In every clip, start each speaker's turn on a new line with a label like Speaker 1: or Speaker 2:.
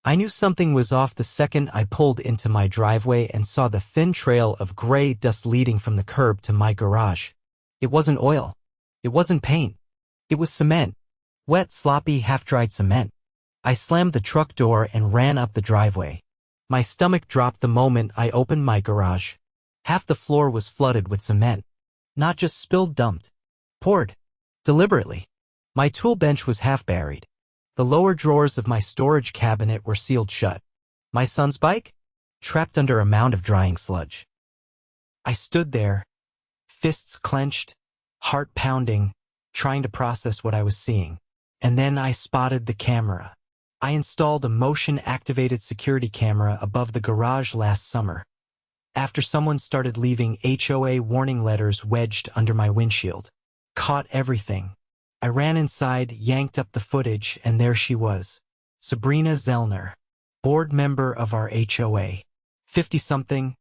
Speaker 1: I knew something was off the second I pulled into my driveway and saw the thin trail of gray dust leading from the curb to my garage. It wasn't oil. It wasn't paint. It was cement. Wet, sloppy, half-dried cement. I slammed the truck door and ran up the driveway. My stomach dropped the moment I opened my garage. Half the floor was flooded with cement. Not just spilled, dumped. Poured. Deliberately. My tool bench was half buried. The lower drawers of my storage cabinet were sealed shut. My son's bike? Trapped under a mound of drying sludge. I stood there, fists clenched, heart pounding, trying to process what I was seeing. And then I spotted the camera. I installed a motion-activated security camera above the garage last summer, after someone started leaving HOA warning letters wedged under my windshield. Caught everything. I ran inside, yanked up the footage, and there she was. Sabrina Zellner, board member of our HOA. 50-something,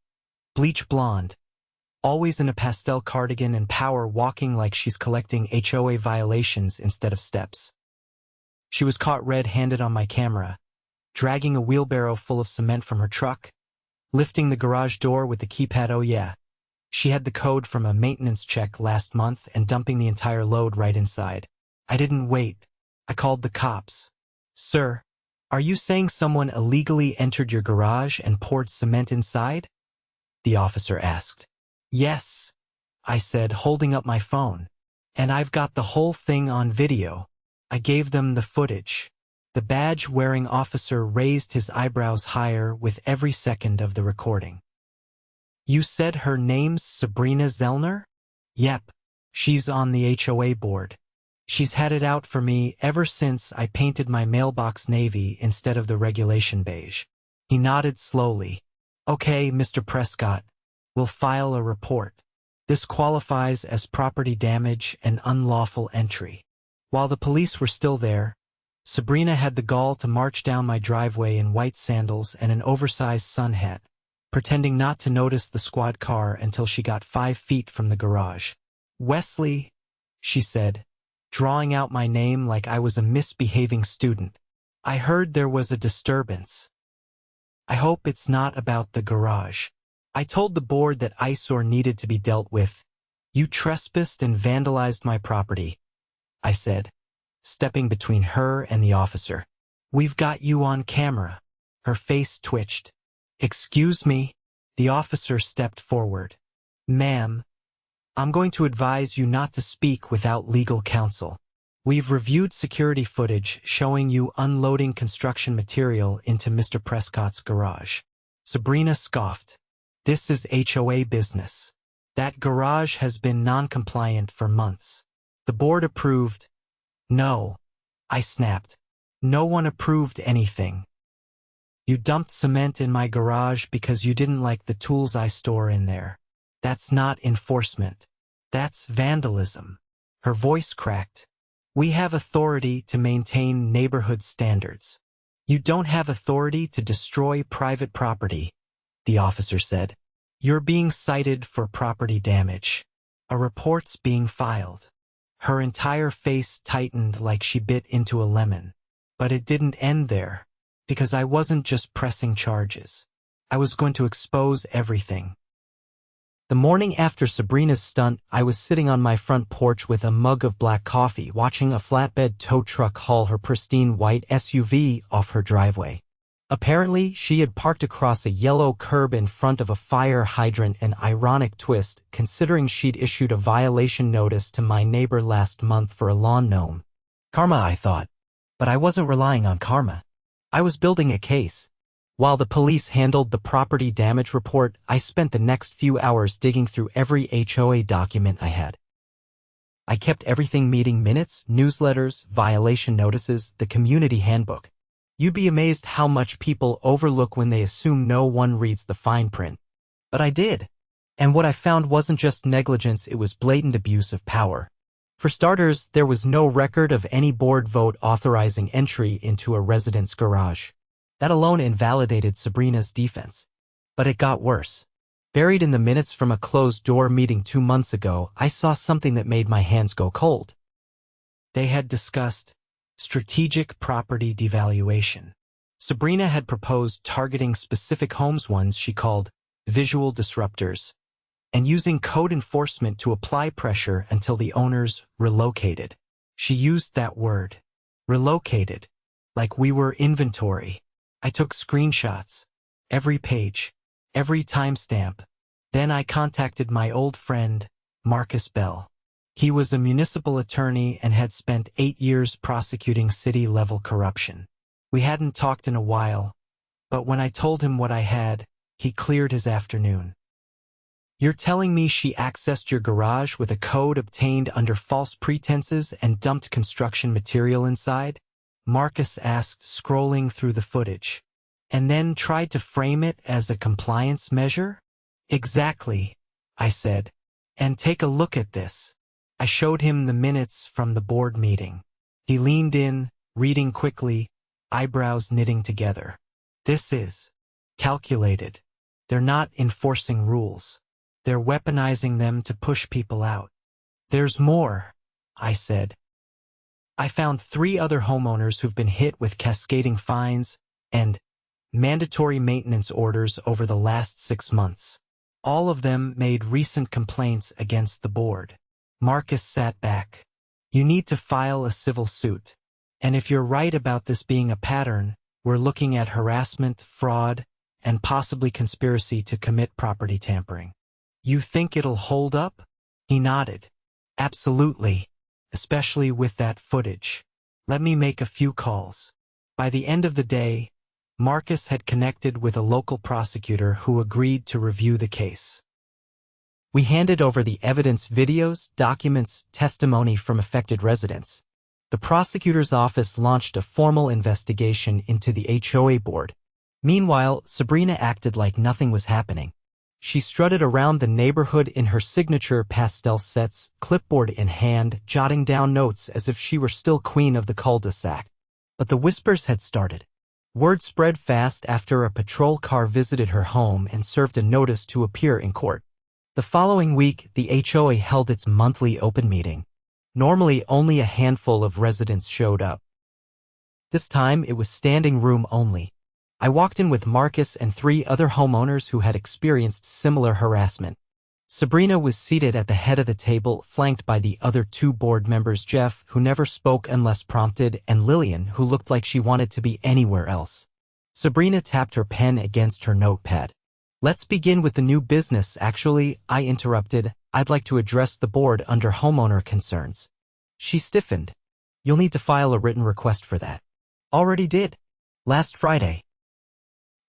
Speaker 1: bleach blonde, always in a pastel cardigan and power walking like she's collecting HOA violations instead of steps. She was caught red-handed on my camera, dragging a wheelbarrow full of cement from her truck, lifting the garage door with the keypad. Oh yeah, she had the code from a maintenance check last month and dumping the entire load right inside. I didn't wait. I called the cops. Sir, are you saying someone illegally entered your garage and poured cement inside? The officer asked. Yes, I said, holding up my phone. And I've got the whole thing on video. I gave them the footage. The badge-wearing officer raised his eyebrows higher with every second of the recording. You said her name's Sabrina Zellner? Yep, she's on the HOA board. She's had it out for me ever since I painted my mailbox navy instead of the regulation beige. He nodded slowly. Okay, Mr. Prescott, we'll file a report. This qualifies as property damage and unlawful entry. While the police were still there, Sabrina had the gall to march down my driveway in white sandals and an oversized sun hat, pretending not to notice the squad car until she got 5 feet from the garage. Wesley, she said, drawing out my name like I was a misbehaving student. I heard there was a disturbance. I hope it's not about the garage. I told the board that eyesore needed to be dealt with. You trespassed and vandalized my property, I said, stepping between her and the officer. We've got you on camera. Her face twitched. Excuse me? The officer stepped forward. Ma'am, I'm going to advise you not to speak without legal counsel. We've reviewed security footage showing you unloading construction material into Mr. Prescott's garage. Sabrina scoffed. This is HOA business. That garage has been non-compliant for months. The board approved. No, I snapped. No one approved anything. You dumped cement in my garage because you didn't like the tools I store in there. That's not enforcement. That's vandalism. Her voice cracked. We have authority to maintain neighborhood standards. You don't have authority to destroy private property, the officer said. You're being cited for property damage. A report's being filed. Her entire face tightened like she bit into a lemon. But it didn't end there, because I wasn't just pressing charges. I was going to expose everything. The morning after Sabrina's stunt, I was sitting on my front porch with a mug of black coffee, watching a flatbed tow truck haul her pristine white SUV off her driveway. Apparently, she had parked across a yellow curb in front of a fire hydrant, an ironic twist considering she'd issued a violation notice to my neighbor last month for a lawn gnome. Karma, I thought. But I wasn't relying on karma. I was building a case. While the police handled the property damage report, I spent the next few hours digging through every HOA document I had. I kept everything: meeting minutes, newsletters, violation notices, the community handbook. You'd be amazed how much people overlook when they assume no one reads the fine print. But I did. And what I found wasn't just negligence, it was blatant abuse of power. For starters, there was no record of any board vote authorizing entry into a resident's garage. That alone invalidated Sabrina's defense. But it got worse. Buried in the minutes from a closed-door meeting 2 months ago, I saw something that made my hands go cold. They had discussed strategic property devaluation. Sabrina had proposed targeting specific homes, ones she called visual disruptors, and using code enforcement to apply pressure until the owners relocated. She used that word, relocated, like we were inventory. I took screenshots, every page, every timestamp. Then I contacted my old friend, Marcus Bell. He was a municipal attorney and had spent 8 years prosecuting city-level corruption. We hadn't talked in a while, but when I told him what I had, he cleared his afternoon. "You're telling me she accessed your garage with a code obtained under false pretenses and dumped construction material inside?" Marcus asked, scrolling through the footage. "And then tried to frame it as a compliance measure?" "Exactly," I said. "And take a look at this." I showed him the minutes from the board meeting. He leaned in, reading quickly, eyebrows knitting together. "This is calculated. They're not enforcing rules. They're weaponizing them to push people out." "There's more," I said. "I found 3 other homeowners who've been hit with cascading fines and mandatory maintenance orders over the last 6 months. All of them made recent complaints against the board." Marcus sat back. "You need to file a civil suit. And if you're right about this being a pattern, we're looking at harassment, fraud, and possibly conspiracy to commit property tampering." "You think it'll hold up?" He nodded. "Absolutely, especially with that footage. Let me make a few calls." By the end of the day, Marcus had connected with a local prosecutor who agreed to review the case. We handed over the evidence, videos, documents, testimony from affected residents. The prosecutor's office launched a formal investigation into the HOA board. Meanwhile, Sabrina acted like nothing was happening. She strutted around the neighborhood in her signature pastel sets, clipboard in hand, jotting down notes as if she were still queen of the cul-de-sac. But the whispers had started. Word spread fast after a patrol car visited her home and served a notice to appear in court. The following week, the HOA held its monthly open meeting. Normally, only a handful of residents showed up. This time, it was standing room only. I walked in with Marcus and 3 other homeowners who had experienced similar harassment. Sabrina was seated at the head of the table, flanked by the other 2 board members, Jeff, who never spoke unless prompted, and Lillian, who looked like she wanted to be anywhere else. Sabrina tapped her pen against her notepad. "Let's begin with the new business. Actually," I interrupted, "I'd like to address the board under homeowner concerns." She stiffened. "You'll need to file a written request for that." "Already did. Last Friday."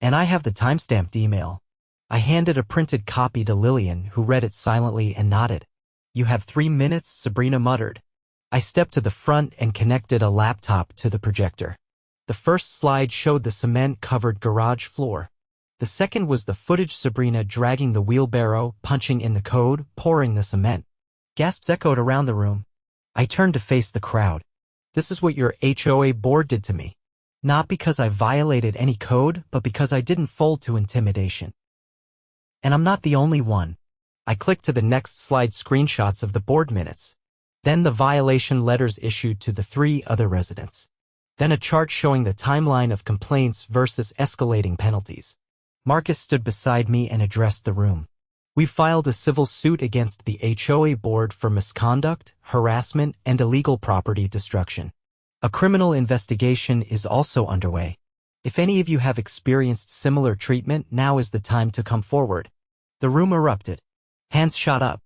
Speaker 1: "And I have the timestamped email." I handed a printed copy to Lillian, who read it silently and nodded. "You have 3 minutes," Sabrina muttered. I stepped to the front and connected a laptop to the projector. The first slide showed the cement-covered garage floor. The second was the footage Sabrina dragging the wheelbarrow, punching in the code, pouring the cement. Gasps echoed around the room. I turned to face the crowd. "This is what your HOA board did to me. Not because I violated any code, but because I didn't fold to intimidation. And I'm not the only one." I clicked to the next slide, screenshots of the board minutes. Then the violation letters issued to the 3 other residents. Then a chart showing the timeline of complaints versus escalating penalties. Marcus stood beside me and addressed the room. "We filed a civil suit against the HOA board for misconduct, harassment, and illegal property destruction. A criminal investigation is also underway. If any of you have experienced similar treatment, now is the time to come forward." The room erupted. Hands shot up.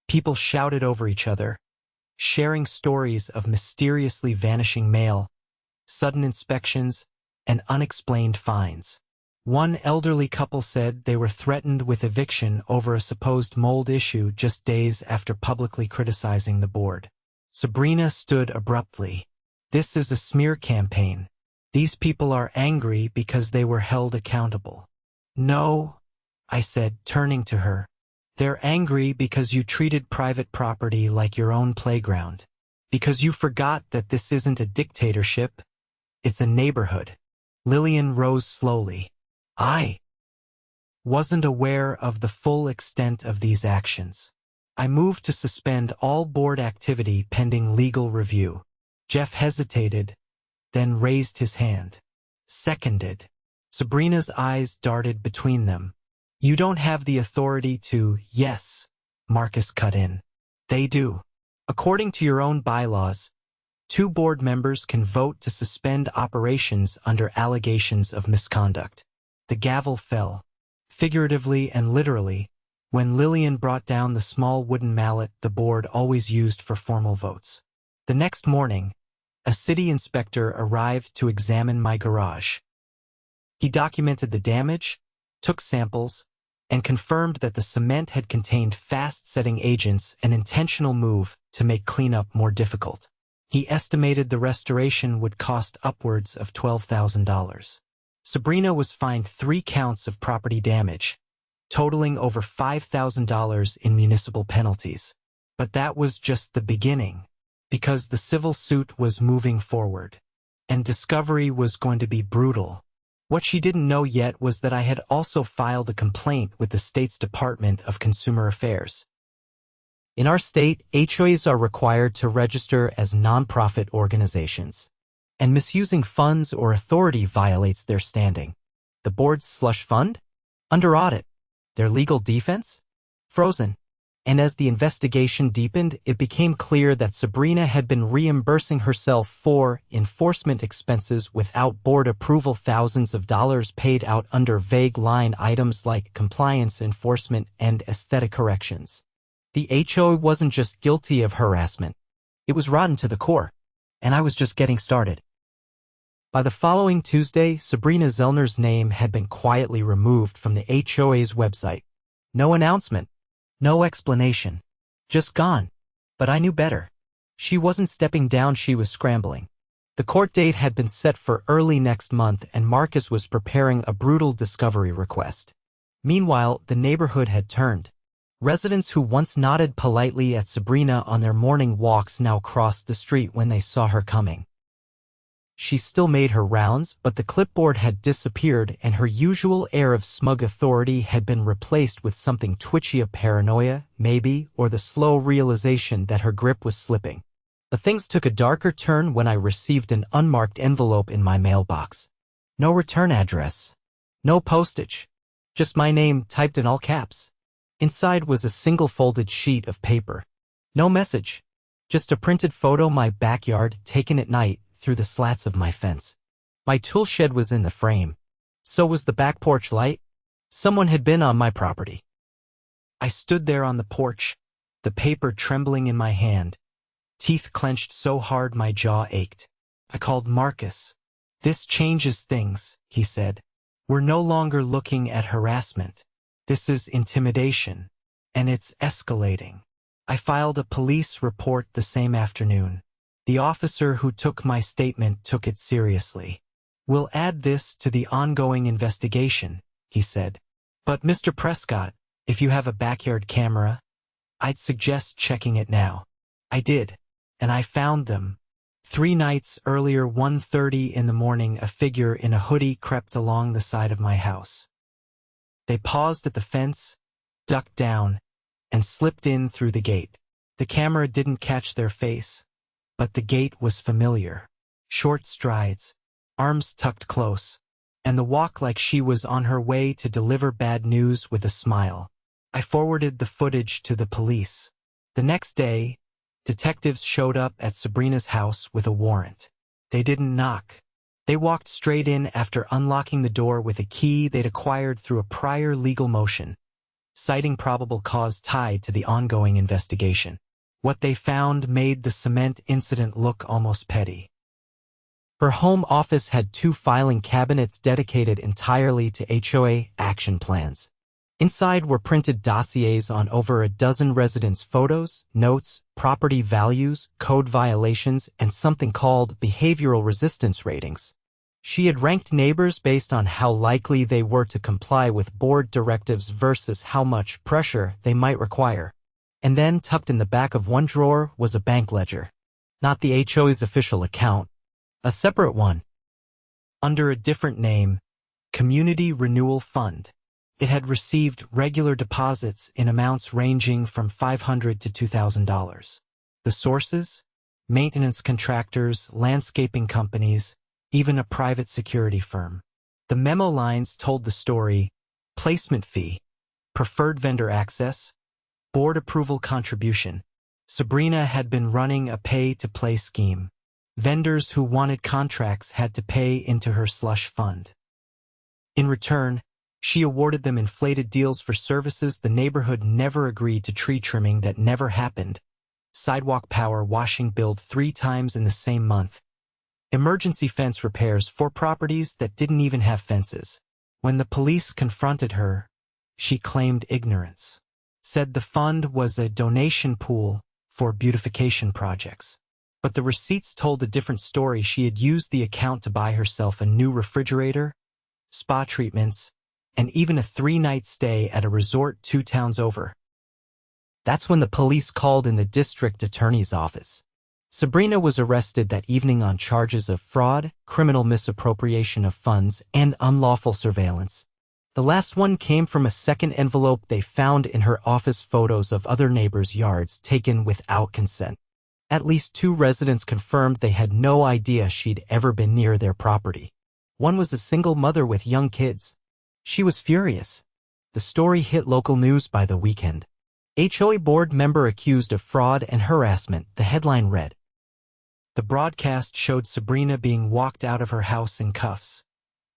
Speaker 1: People shouted over each other, sharing stories of mysteriously vanishing mail, sudden inspections, and unexplained fines. One elderly couple said they were threatened with eviction over a supposed mold issue just days after publicly criticizing the board. Sabrina stood abruptly. "This is a smear campaign. These people are angry because they were held accountable." "No," I said, turning to her. "They're angry because you treated private property like your own playground. Because you forgot that this isn't a dictatorship, it's a neighborhood." Lillian rose slowly. "I wasn't aware of the full extent of these actions. I moved to suspend all board activity pending legal review." Jeff hesitated, then raised his hand. Seconded. Sabrina's eyes darted between them. You don't have the authority to, yes, Marcus cut in. They do. According to your own bylaws, 2 board members can vote to suspend operations under allegations of misconduct. The gavel fell, figuratively and literally, when Lillian brought down the small wooden mallet the board always used for formal votes. The next morning, a city inspector arrived to examine my garage. He documented the damage, took samples, and confirmed that the cement had contained fast-setting agents, an intentional move to make cleanup more difficult. He estimated the restoration would cost upwards of $12,000. Sabrina was fined 3 counts of property damage, totaling over $5,000 in municipal penalties. But that was just the beginning, because the civil suit was moving forward, and discovery was going to be brutal. What she didn't know yet was that I had also filed a complaint with the state's Department of Consumer Affairs. In our state, HOAs are required to register as nonprofit organizations, and misusing funds or authority violates their standing. The board's slush fund? Under audit. Their legal defense? Frozen. And as the investigation deepened, it became clear that Sabrina had been reimbursing herself for enforcement expenses without board approval, thousands of dollars paid out under vague line items like compliance enforcement and aesthetic corrections. The HOA wasn't just guilty of harassment. It was rotten to the core, and I was just getting started. By the following Tuesday, Sabrina Zellner's name had been quietly removed from the HOA's website. No announcement. No explanation. Just gone. But I knew better. She wasn't stepping down, she was scrambling. The court date had been set for early next month, and Marcus was preparing a brutal discovery request. Meanwhile, the neighborhood had turned. Residents who once nodded politely at Sabrina on their morning walks now crossed the street when they saw her coming. She still made her rounds, but the clipboard had disappeared, and her usual air of smug authority had been replaced with something twitchy, a paranoia, maybe, or the slow realization that her grip was slipping. But things took a darker turn when I received an unmarked envelope in my mailbox. No return address. No postage. Just my name typed in all caps. Inside was a single folded sheet of paper. No message. Just a printed photo, my backyard, taken at night, through the slats of my fence. My tool shed was in the frame. So was the back porch light. Someone had been on my property. I stood there on the porch, the paper trembling in my hand, teeth clenched so hard my jaw ached. I called Marcus. "This changes things," he said. "We're no longer looking at harassment. This is intimidation, and it's escalating." I filed a police report the same afternoon. The officer who took my statement took it seriously. "We'll add this to the ongoing investigation," he said. "But Mr. Prescott, if you have a backyard camera, I'd suggest checking it now." I did, and I found them. 3 nights earlier, 1:30 in the morning, a figure in a hoodie crept along the side of my house. They paused at the fence, ducked down, and slipped in through the gate. The camera didn't catch their face, but the gait was familiar. Short strides, arms tucked close, and the walk like she was on her way to deliver bad news with a smile. I forwarded the footage to the police. The next day, detectives showed up at Sabrina's house with a warrant. They didn't knock. They walked straight in after unlocking the door with a key they'd acquired through a prior legal motion, citing probable cause tied to the ongoing investigation. What they found made the cement incident look almost petty. Her home office had 2 filing cabinets dedicated entirely to HOA action plans. Inside were printed dossiers on over a dozen residents' photos, notes, property values, code violations, and something called behavioral resistance ratings. She had ranked neighbors based on how likely they were to comply with board directives versus how much pressure they might require. And then, tucked in the back of one drawer, was a bank ledger. Not the HOA's official account. A separate one. Under a different name, Community Renewal Fund. It had received regular deposits in amounts ranging from $500 to $2,000. The sources? Maintenance contractors, landscaping companies, even a private security firm. The memo lines told the story: placement fee, preferred vendor access, board approval contribution. Sabrina had been running a pay-to-play scheme. Vendors who wanted contracts had to pay into her slush fund. In return, she awarded them inflated deals for services the neighborhood never agreed to: tree trimming that never happened, sidewalk power washing billed 3 times in the same month, emergency fence repairs for properties that didn't even have fences. When the police confronted her, she claimed ignorance, said the fund was a donation pool for beautification projects. But the receipts told a different story. She had used the account to buy herself a new refrigerator, spa treatments, and even a 3-night stay at a resort 2 towns over. That's when the police called in the district attorney's office. Sabrina was arrested that evening on charges of fraud, criminal misappropriation of funds, and unlawful surveillance. The last one came from a second envelope they found in her office: photos of other neighbors' yards taken without consent. At least 2 residents confirmed they had no idea she'd ever been near their property. One was a single mother with young kids. She was furious. The story hit local news by the weekend. HOA board member accused of fraud and harassment, the headline read. The broadcast showed Sabrina being walked out of her house in cuffs,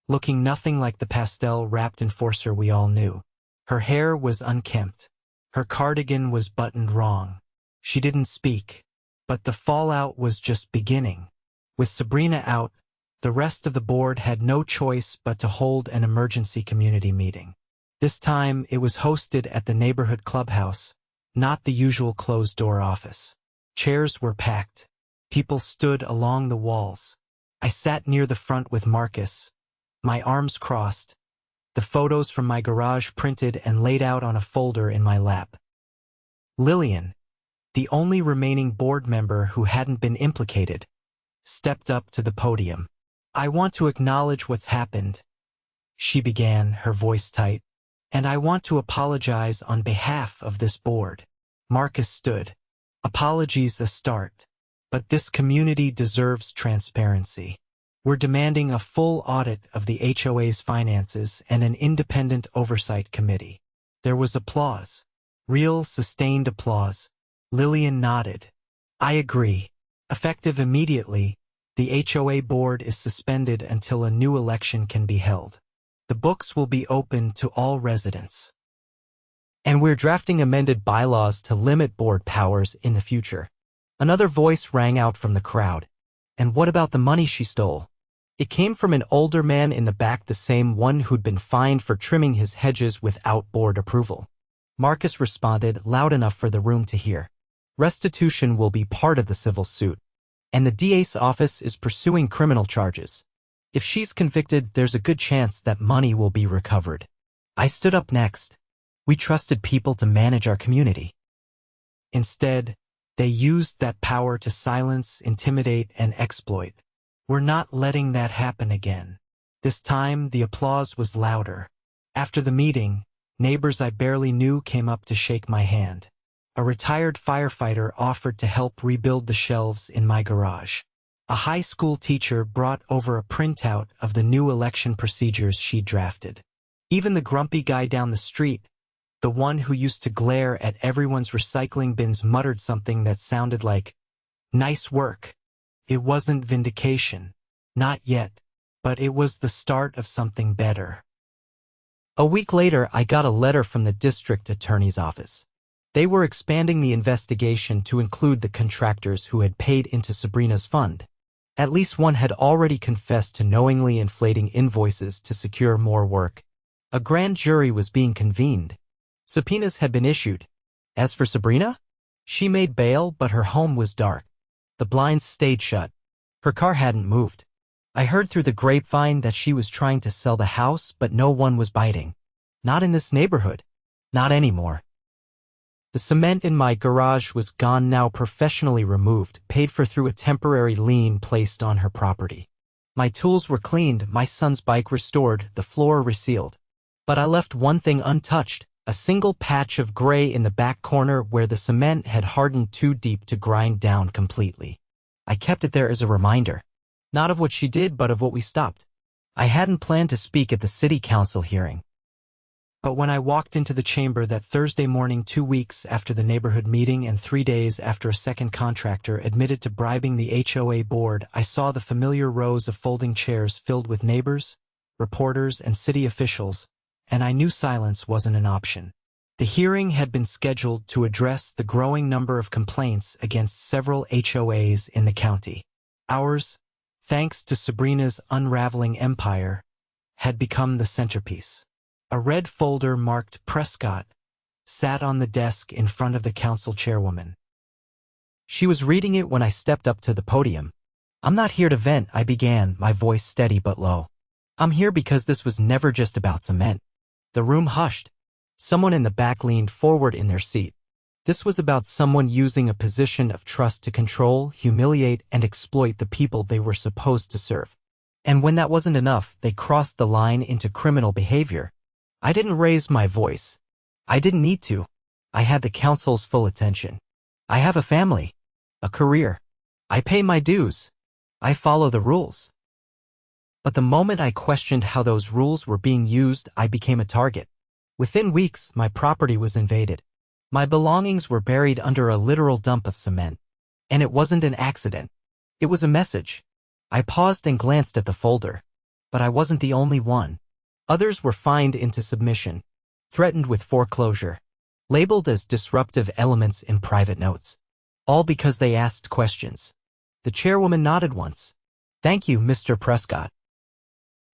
Speaker 1: looking nothing like the pastel-wrapped enforcer we all knew. Her hair was unkempt. Her cardigan was buttoned wrong. She didn't speak. But the fallout was just beginning. With Sabrina out, the rest of the board had no choice but to hold an emergency community meeting. This time, it was hosted at the neighborhood clubhouse, not the usual closed-door office. Chairs were packed. People stood along the walls. I sat near the front with Marcus, my arms crossed, the photos from my garage printed and laid out on a folder in my lap. Lillian, the only remaining board member who hadn't been implicated, stepped up to the podium. "I want to acknowledge what's happened," she began, her voice tight, "and I want to apologize on behalf of this board." Marcus stood. "Apologies a start. But this community deserves transparency. We're demanding a full audit of the HOA's finances and an independent oversight committee." There was applause. Real, sustained applause. Lillian nodded. "I agree. Effective immediately, the HOA board is suspended until a new election can be held. The books will be open to all residents. And we're drafting amended bylaws to limit board powers in the future." Another voice rang out from the crowd. "And what about the money she stole?" It came from an older man in the back, the same one who'd been fined for trimming his hedges without board approval. Marcus responded, loud enough for the room to hear. "Restitution will be part of the civil suit, and the DA's office is pursuing criminal charges. If she's convicted, there's a good chance that money will be recovered." I stood up next. We trusted people to manage our community. Instead, they used that power to silence, intimidate, and exploit. We're not letting that happen again. This time, the applause was louder. After the meeting, neighbors I barely knew came up to shake my hand. A retired firefighter offered to help rebuild the shelves in my garage. A high school teacher brought over a printout of the new election procedures she drafted. Even the grumpy guy down the street, the one who used to glare at everyone's recycling bins, muttered something that sounded like, "Nice work." It wasn't vindication. Not yet. But it was the start of something better. A week later, I got a letter from the district attorney's office. They were expanding the investigation to include the contractors who had paid into Sabrina's fund. At least one had already confessed to knowingly inflating invoices to secure more work. A grand jury was being convened. Subpoenas had been issued. As for Sabrina, she made bail, but her home was dark. The blinds stayed shut. Her car hadn't moved. I heard through the grapevine that she was trying to sell the house, but no one was biting. Not in this neighborhood. Not anymore. The cement in my garage was gone now, professionally removed, paid for through a temporary lien placed on her property. My tools were cleaned, my son's bike restored, the floor resealed. But I left one thing untouched. A single patch of gray in the back corner where the cement had hardened too deep to grind down completely. I kept it there as a reminder. Not of what she did, but of what we stopped. I hadn't planned to speak at the city council hearing. But when I walked into the chamber that Thursday morning, 2 weeks after the neighborhood meeting and 3 days after a second contractor admitted to bribing the HOA board, I saw the familiar rows of folding chairs filled with neighbors, reporters, and city officials, and I knew silence wasn't an option. The hearing had been scheduled to address the growing number of complaints against several HOAs in the county. Ours, thanks to Sabrina's unraveling empire, had become the centerpiece. A red folder marked Prescott sat on the desk in front of the council chairwoman. She was reading it when I stepped up to the podium. "I'm not here to vent," I began, my voice steady but low. "I'm here because this was never just about cement." The room hushed. Someone in the back leaned forward in their seat. This was about someone using a position of trust to control, humiliate, and exploit the people they were supposed to serve. And when that wasn't enough, they crossed the line into criminal behavior. I didn't raise my voice. I didn't need to. I had the council's full attention. I have a family, a career. I pay my dues. I follow the rules. But the moment I questioned how those rules were being used, I became a target. Within weeks, my property was invaded. My belongings were buried under a literal dump of cement. And it wasn't an accident. It was a message. I paused and glanced at the folder. But I wasn't the only one. Others were fined into submission, threatened with foreclosure, labeled as disruptive elements in private notes, all because they asked questions. The chairwoman nodded once. "Thank you, Mr. Prescott.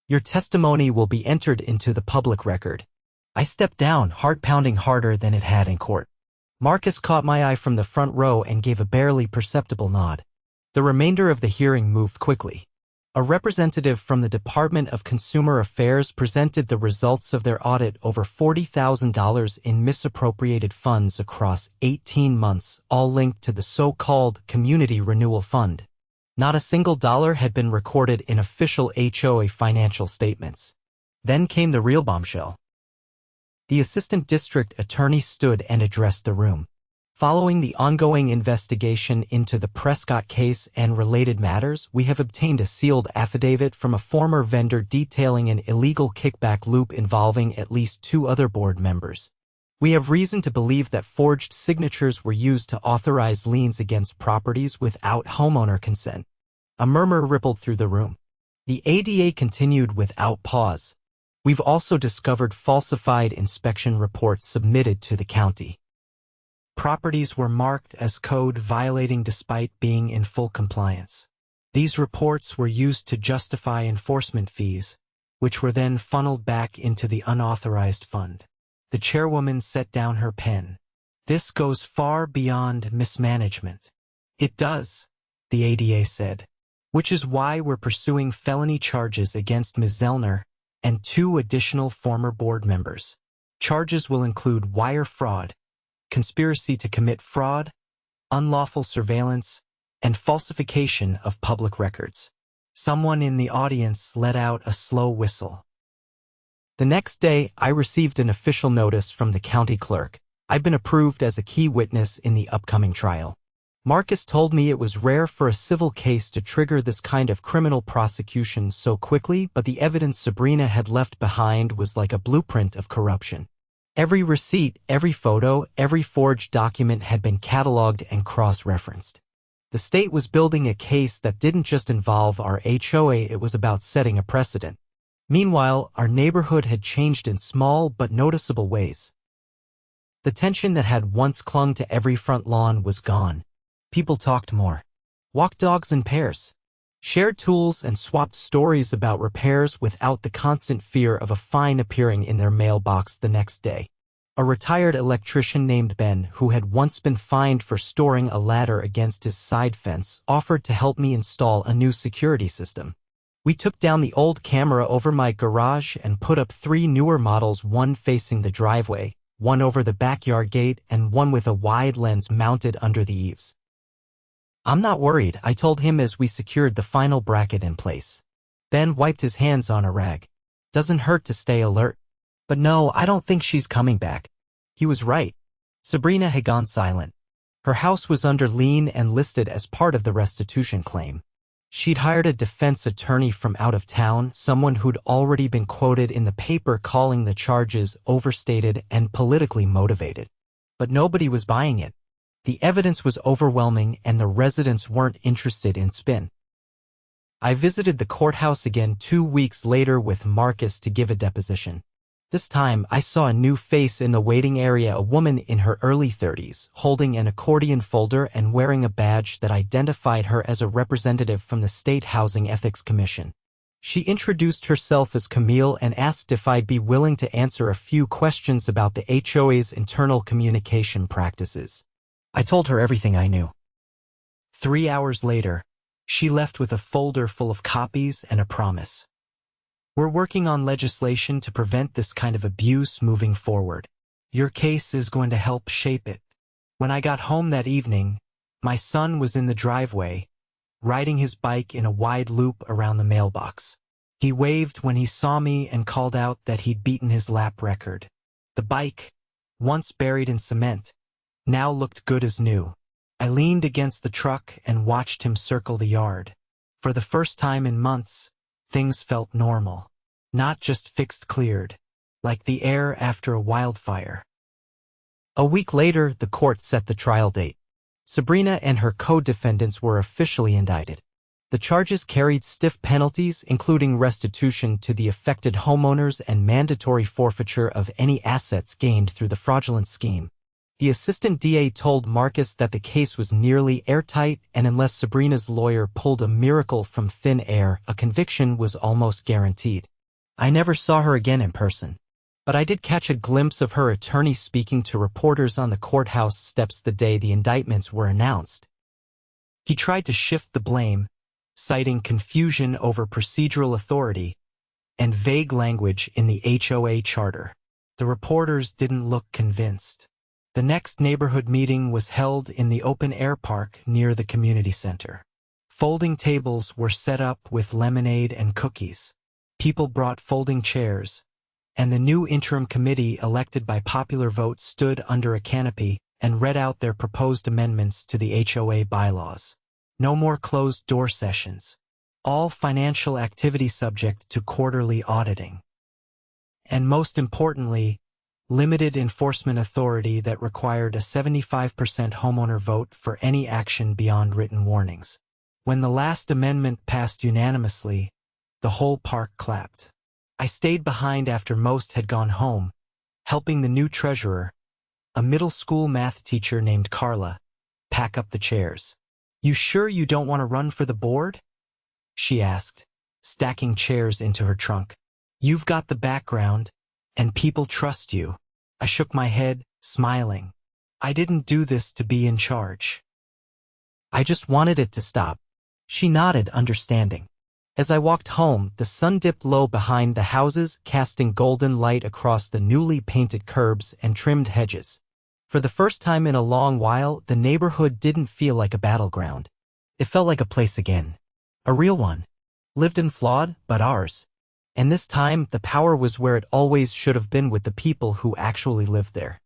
Speaker 1: Your testimony will be entered into the public record." I stepped down, heart pounding harder than it had in court. Marcus caught my eye from the front row and gave a barely perceptible nod. The remainder of the hearing moved quickly. A representative from the Department of Consumer Affairs presented the results of their audit over $40,000 in misappropriated funds across 18 months, all linked to the so-called Community Renewal Fund. Not a single dollar had been recorded in official HOA financial statements. Then came the real bombshell. The assistant district attorney stood and addressed the room. Following the ongoing investigation into the Prescott case and related matters, we have obtained a sealed affidavit from a former vendor detailing an illegal kickback loop involving at least 2 other board members. We have reason to believe that forged signatures were used to authorize liens against properties without homeowner consent. A murmur rippled through the room. The ADA continued without pause. We've also discovered falsified inspection reports submitted to the county. Properties were marked as code violating despite being in full compliance. These reports were used to justify enforcement fees, which were then funneled back into the unauthorized fund. The chairwoman set down her pen. "This goes far beyond mismanagement." "It does," the ADA said, "which is why we're pursuing felony charges against Ms. Zellner and 2 additional former board members. Charges will include wire fraud, conspiracy to commit fraud, unlawful surveillance, and falsification of public records." Someone in the audience let out a slow whistle. The next day, I received an official notice from the county clerk. I'd been approved as a key witness in the upcoming trial. Marcus told me it was rare for a civil case to trigger this kind of criminal prosecution so quickly, but the evidence Sabrina had left behind was like a blueprint of corruption. Every receipt, every photo, every forged document had been cataloged and cross-referenced. The state was building a case that didn't just involve our HOA, it was about setting a precedent. Meanwhile, our neighborhood had changed in small but noticeable ways. The tension that had once clung to every front lawn was gone. People talked more, walked dogs in pairs, shared tools, and swapped stories about repairs without the constant fear of a fine appearing in their mailbox the next day. A retired electrician named Ben, who had once been fined for storing a ladder against his side fence, offered to help me install a new security system. We took down the old camera over my garage and put up 3 newer models, one facing the driveway, one over the backyard gate, and one with a wide lens mounted under the eaves. "I'm not worried," I told him as we secured the final bracket in place. Ben wiped his hands on a rag. "Doesn't hurt to stay alert. But no, I don't think she's coming back." He was right. Sabrina had gone silent. Her house was under lien and listed as part of the restitution claim. She'd hired a defense attorney from out of town, someone who'd already been quoted in the paper calling the charges overstated and politically motivated. But nobody was buying it. The evidence was overwhelming and the residents weren't interested in spin. I visited the courthouse again 2 weeks later with Marcus to give a deposition. This time, I saw a new face in the waiting area, a woman in her early 30s, holding an accordion folder and wearing a badge that identified her as a representative from the State Housing Ethics Commission. She introduced herself as Camille and asked if I'd be willing to answer a few questions about the HOA's internal communication practices. I told her everything I knew. 3 hours later, she left with a folder full of copies and a promise. We're working on legislation to prevent this kind of abuse moving forward. Your case is going to help shape it. When I got home that evening, my son was in the driveway, riding his bike in a wide loop around the mailbox. He waved when he saw me and called out that he'd beaten his lap record. The bike, once buried in cement, now looked good as new. I leaned against the truck and watched him circle the yard. For the first time in months, things felt normal. Not just fixed cleared, like the air after a wildfire. A week later, the court set the trial date. Sabrina and her co-defendants were officially indicted. The charges carried stiff penalties, including restitution to the affected homeowners and mandatory forfeiture of any assets gained through the fraudulent scheme. The assistant DA told Marcus that the case was nearly airtight, and unless Sabrina's lawyer pulled a miracle from thin air, a conviction was almost guaranteed. I never saw her again in person, but I did catch a glimpse of her attorney speaking to reporters on the courthouse steps the day the indictments were announced. He tried to shift the blame, citing confusion over procedural authority and vague language in the HOA charter. The reporters didn't look convinced. The next neighborhood meeting was held in the open-air park near the community center. Folding tables were set up with lemonade and cookies. People brought folding chairs, and the new interim committee elected by popular vote stood under a canopy and read out their proposed amendments to the HOA bylaws. No more closed-door sessions. All financial activity subject to quarterly auditing. And most importantly, limited enforcement authority that required a 75% homeowner vote for any action beyond written warnings. When the last amendment passed unanimously, the whole park clapped. I stayed behind after most had gone home, helping the new treasurer, a middle school math teacher named Carla, pack up the chairs. "You sure you don't want to run for the board?" she asked, stacking chairs into her trunk. "You've got the background, and people trust you." I shook my head, smiling. I didn't do this to be in charge. I just wanted it to stop. She nodded, understanding. As I walked home, the sun dipped low behind the houses, casting golden light across the newly painted curbs and trimmed hedges. For the first time in a long while, the neighborhood didn't feel like a battleground. It felt like a place again. A real one. Lived and flawed, but ours. And this time, the power was where it always should have been, with the people who actually lived there.